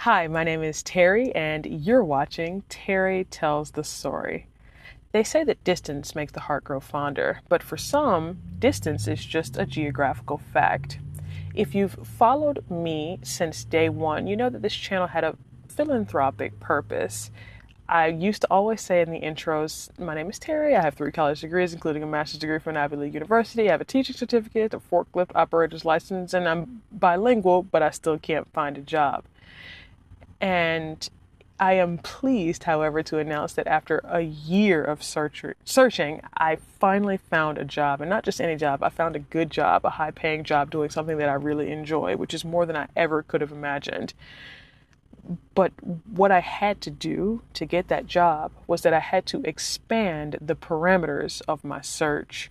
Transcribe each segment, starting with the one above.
Hi, my name is Terry, and you're watching Terry Tells the Story. They say that distance makes the heart grow fonder, but for some, distance is just a geographical fact. If you've followed me since day one, you know that this channel had a philanthropic purpose. I used to always say in the intros, my name is Terry, I have 3 college degrees, including a master's degree from an Ivy League university, I have a teaching certificate, a forklift operator's license, and I'm bilingual, but I still can't find a job. And I am pleased, however, to announce that after a year of searching, I finally found a job. And not just any job, I found a good job, a high paying job doing something that I really enjoy, which is more than I ever could have imagined. But what I had to do to get that job was that I had to expand the parameters of my search.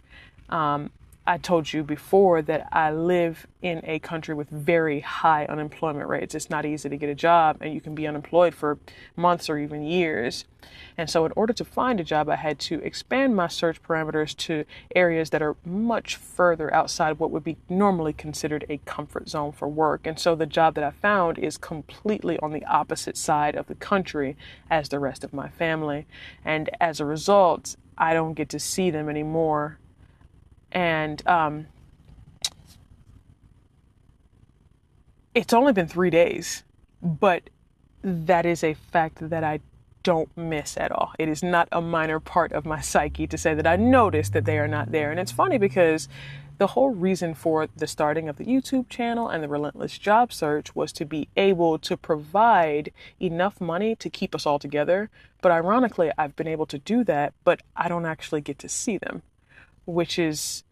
I told you before that I live in a country with very high unemployment rates. It's not easy to get a job, and you can be unemployed for months or even years. And so in order to find a job, I had to expand my search parameters to areas that are much further outside what would be normally considered a comfort zone for work. And so the job that I found is completely on the opposite side of the country as the rest of my family. And as a result, I don't get to see them anymore. And it's only been 3 days, but that is a fact that I don't miss at all. It is not a minor part of my psyche to say that I notice that they are not there. And it's funny because the whole reason for the starting of the YouTube channel and the relentless job search was to be able to provide enough money to keep us all together. But ironically, I've been able to do that, but I don't actually get to see them, which is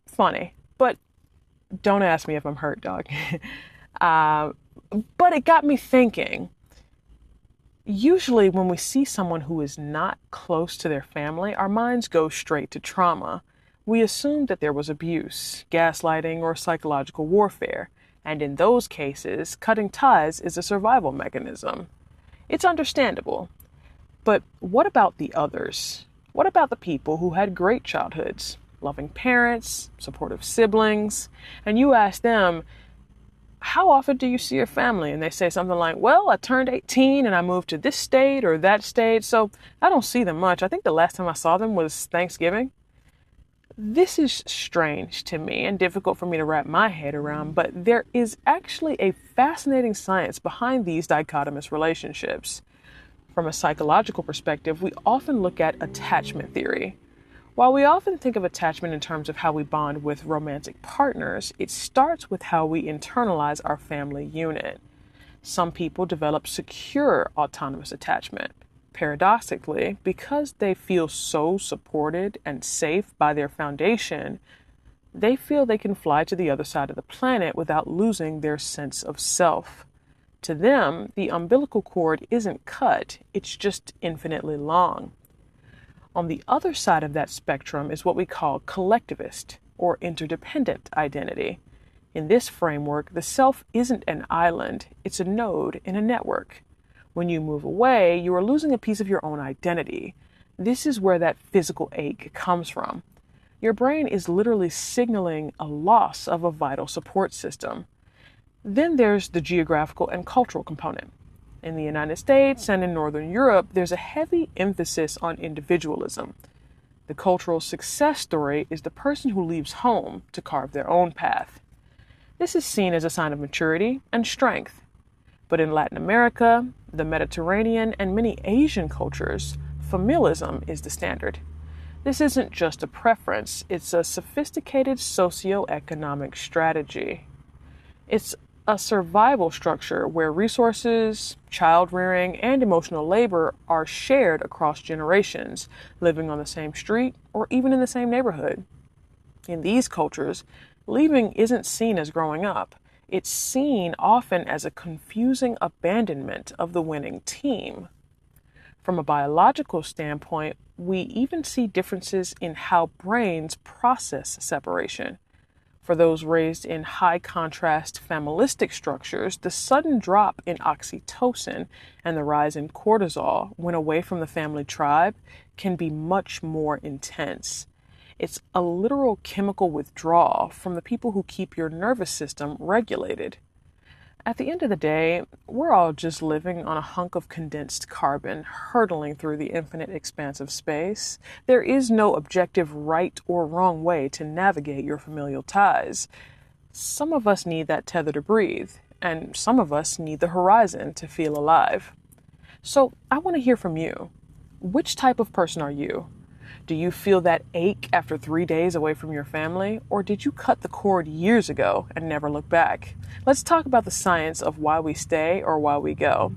funny. But don't ask me if I'm hurt, dog. But it got me thinking. Usually when we see someone who is not close to their family, our minds go straight to trauma. We assume that there was abuse, gaslighting, or psychological warfare. And in those cases, cutting ties is a survival mechanism. It's understandable. But what about the others? What about the people who had great childhoods, loving parents, supportive siblings, and you ask them, how often do you see your family? And they say something like, well, I turned 18 and I moved to this state or that state, so I don't see them much. I think the last time I saw them was Thanksgiving. This is strange to me and difficult for me to wrap my head around, but there is actually a fascinating science behind these dichotomous relationships. From a psychological perspective, we often look at attachment theory. While we often think of attachment in terms of how we bond with romantic partners, it starts with how we internalize our family unit. Some people develop secure autonomous attachment. Paradoxically, because they feel so supported and safe by their foundation, they feel they can fly to the other side of the planet without losing their sense of self. To them, the umbilical cord isn't cut, it's just infinitely long. On the other side of that spectrum is what we call collectivist or interdependent identity. In this framework, the self isn't an island, it's a node in a network. When you move away, you are losing a piece of your own identity. This is where that physical ache comes from. Your brain is literally signaling a loss of a vital support system. Then there's the geographical and cultural component. In the United States and in Northern Europe, there's a heavy emphasis on individualism. The cultural success story is the person who leaves home to carve their own path. This is seen as a sign of maturity and strength. But in Latin America, the Mediterranean, and many Asian cultures, familism is the standard. This isn't just a preference, it's a sophisticated socioeconomic strategy. It's a survival structure where resources, child rearing, and emotional labor are shared across generations, living on the same street or even in the same neighborhood. In these cultures, leaving isn't seen as growing up. It's seen often as a confusing abandonment of the winning team. From a biological standpoint, we even see differences in how brains process separation. For those raised in high contrast familistic structures, the sudden drop in oxytocin and the rise in cortisol when away from the family tribe can be much more intense. It's a literal chemical withdrawal from the people who keep your nervous system regulated. At the end of the day, we're all just living on a hunk of condensed carbon, hurtling through the infinite expanse of space. There is no objective right or wrong way to navigate your familial ties. Some of us need that tether to breathe, and some of us need the horizon to feel alive. So I want to hear from you. Which type of person are you? Do you feel that ache after 3 days away from your family, or did you cut the cord years ago and never look back? Let's talk about the science of why we stay or why we go.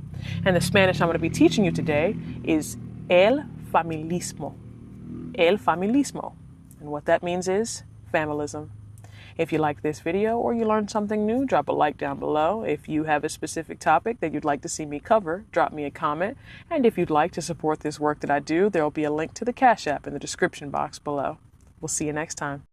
And the Spanish I'm going to be teaching you today is el familismo. El familismo. And what that means is familism. If you like this video or you learned something new, drop a like down below. If you have a specific topic that you'd like to see me cover, drop me a comment. And if you'd like to support this work that I do, there will be a link to the Cash App in the description box below. We'll see you next time.